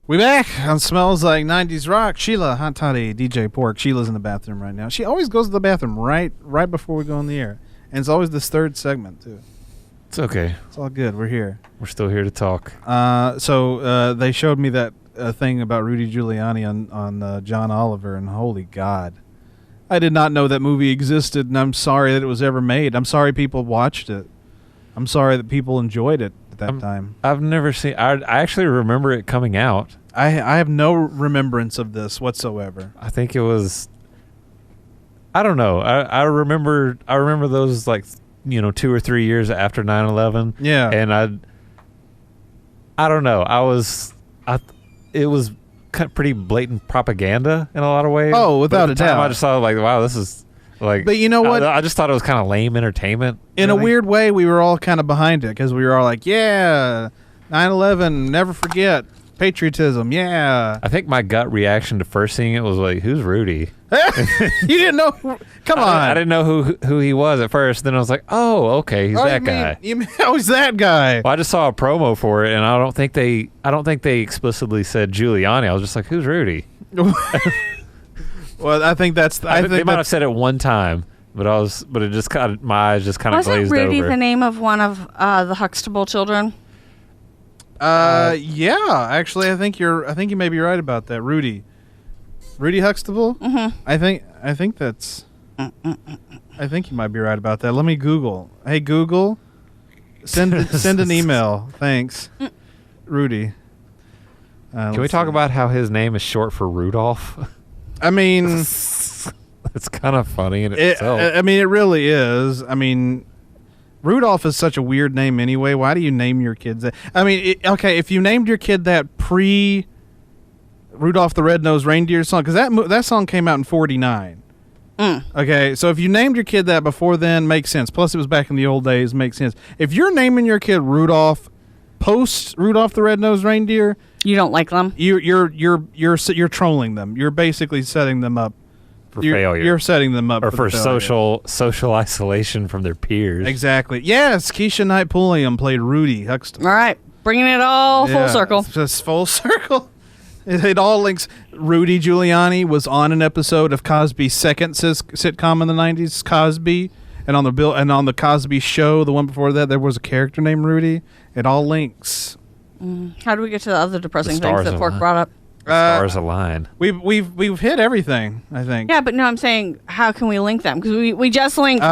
We back on Smells Like 90's Rock. Sheila, Hot Toddy, DJ P.O.R.C. Sheila's in the bathroom right now. She always goes to the bathroom right before we go on the air. And it's always this third segment, too. It's okay. It's all good. We're here. We're still here to talk. So they showed me that thing about Rudy Giuliani on John Oliver, and holy God. I did not know that movie existed, and I'm sorry that it was ever made. I'm sorry people watched it. I'm sorry that people enjoyed it at that time. I've never seen... I actually remember it coming out. I have no remembrance of this whatsoever. I think it was... I don't know. I remember those, like, 2 or 3 years after 9/11. Yeah. And I don't know. It was pretty blatant propaganda in a lot of ways. Oh, without a doubt. I just thought, like, wow, this is... Like, but you know what? I just thought it was kind of lame entertainment. In a weird way, we were all kind of behind it because we were all like, yeah, 9/11, never forget, patriotism, yeah. I think my gut reaction to first seeing it was like, who's Rudy? You didn't know? Come on. I didn't know who he was at first. Then I was like, oh, okay, he's that guy. You mean, he's that guy. Well, I just saw a promo for it, and I don't think they explicitly said Giuliani. I was just like, who's Rudy? Well, I think that's... I think they might have said it one time, but it just kind of... My eyes just kind of glazed over. Wasn't Rudy the name of one of the Huxtable children? Yeah, actually, I think you may be right about that. Rudy Huxtable? Mm-hmm. I think that's... I think you might be right about that. Let me Google. Hey, Google, send an email. Thanks. Rudy. Can we talk about how his name is short for Rudolph? I mean... It's kind of funny in itself. I mean, it really is. I mean, Rudolph is such a weird name anyway. Why do you name your kids that? I mean, okay, if you named your kid that pre Rudolph the Red-Nosed Reindeer song, because that song came out in 1949. Okay, so if you named your kid that before then, makes sense. Plus, it was back in the old days, makes sense. If you're naming your kid Rudolph post Rudolph the Red-Nosed Reindeer, you don't like them. You're trolling them. You're basically setting them up for failure. You're setting them up for social isolation from their peers. Exactly. Yes, Keisha Knight Pulliam played Rudy Huxtable. All right, bringing it all full circle. Just full circle. It all links. Rudy Giuliani was on an episode of Cosby's second sitcom in the 90s, Cosby, and on the Cosby Show, the one before that, there was a character named Rudy. It all links. How do we get to the other depressing things that P.O.R.C. brought up? Stars align. We've hit everything, I think. Yeah, but no, I'm saying, how can we link them? Because we just linked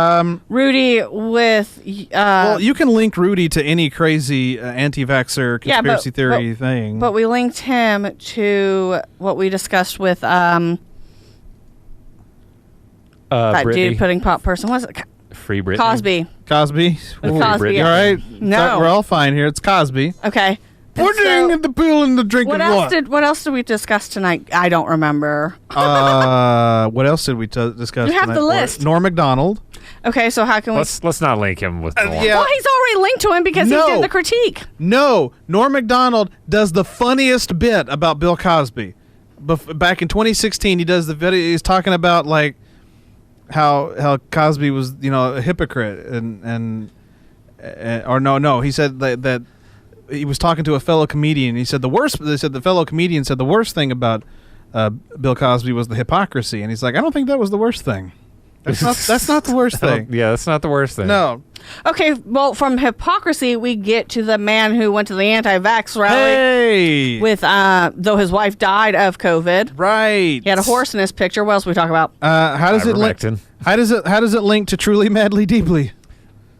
Rudy with... well, you can link Rudy to any crazy anti-vaxxer conspiracy theory thing. But we linked him to what we discussed with that dude putting pop person. What was it? Free Britney. Cosby. Cosby? Cosby. You all right? No. We're all fine here. It's Cosby. Okay. Putting in the pill in the drink what else did we discuss tonight? I don't remember. What else did we discuss tonight? You have the list. Norm Macdonald. Okay, so how can we... Let's not link him with Norm. Yeah. Well, he's already linked to him because he did the critique. No, Norm Macdonald does the funniest bit about Bill Cosby. Back in 2016, he does the video. He's talking about, like, how Cosby was, a hypocrite, he said that he was talking to a fellow comedian. He said the fellow comedian said the worst thing about Bill Cosby was the hypocrisy, and he's like, I don't think that was the worst thing. That's not the worst thing. Yeah, that's not the worst thing. No. Okay, well, from hypocrisy, we get to the man who went to the anti-vax rally with, though his wife died of COVID. Right. He had a horse in his picture. What else we talk about? How does it link? How does it link to Truly, Madly, Deeply?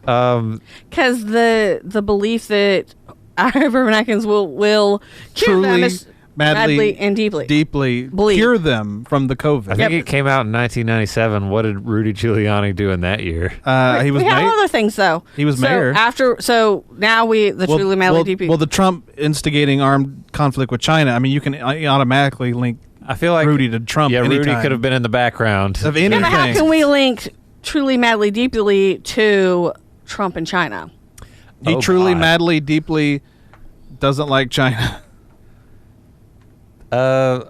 Because the belief that Americans will cure them is madly and deeply cure them from the COVID. I think it came out in 1997. What did Rudy Giuliani do in that year? He was. We have other things though. He was mayor. So now Truly Madly Deeply. Well, the Trump instigating armed conflict with China. I mean, you can automatically link. I feel like Rudy to Trump. Yeah, anytime. Rudy could have been in the background of anything. Yeah, but how can we link Truly Madly Deeply to Trump and China? He truly, madly, deeply doesn't like China. I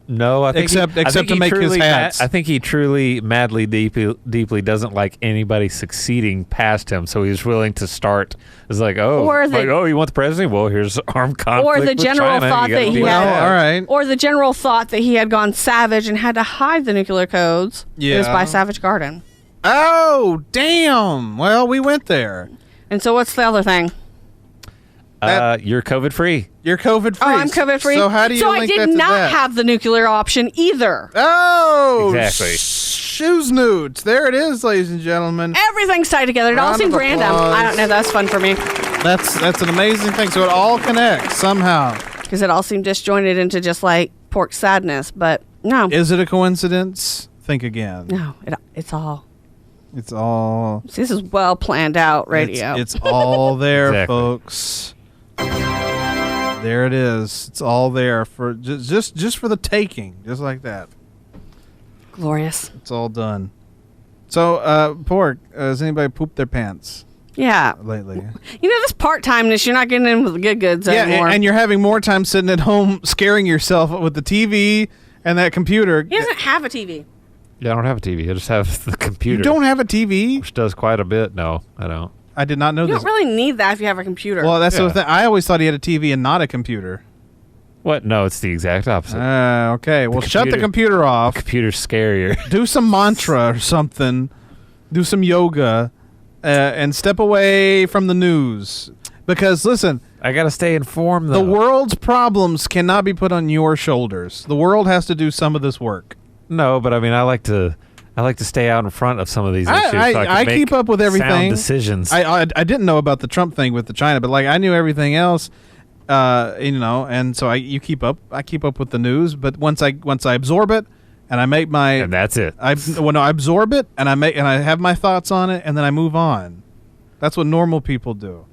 No, I think except to make his hats. I think he truly, madly, deeply doesn't like anybody succeeding past him. So he's willing to start. It's like, you want the president? Well, here's armed conflict. Or the general thought that he had. All right. Or the general thought that he had gone savage and had to hide the nuclear codes. Yeah. It was by Savage Garden. Oh, damn. Well, we went there. And so what's the other thing? You're COVID free. You're COVID free. Oh, I'm COVID free. So how do you link that to that? So I did not have the nuclear option either. Oh, exactly. Shoes nudes. There it is, ladies and gentlemen. Everything's tied together. It all seems random. I don't know. That's fun for me. That's an amazing thing. So it all connects somehow. Because it all seemed disjointed into just like pork sadness, but no. Is it a coincidence? Think again. No, it's all. It's all. See, this is well planned out radio. It's all there, Exactly. folks. There it is. It's all there for just for the taking, just like that. Glorious. It's all done. So, Pork, has anybody pooped their pants Yeah. lately? You know, this part-timeness, you're not getting in with the good goods anymore. And you're having more time sitting at home scaring yourself with the TV and that computer. He doesn't have a TV. Yeah, I don't have a TV. I just have the computer. You don't have a TV? Which does quite a bit. No, I don't. I did not know You this. don't really need that if you have a computer. Well, that's Yeah. the thing. I always thought he had a TV and not a computer. What? No, it's the exact opposite. Okay. Well, shut the computer- computer off. Computer's scarier. Do some mantra or something. Do some yoga, and step away from the news. Because listen, I gotta stay informed, though. the world's problems cannot be put on your shoulders. The world has to do some of this work. No, but I mean, I like to stay out in front of some of these issues. So I can make keep up with everything. Sound decisions. I didn't know about the Trump thing with the China, but like I knew everything else. And so you keep up. I keep up with the news, but once I absorb it, and I make my and that's it. I absorb it, and I have my thoughts on it, and then I move on. That's what normal people do.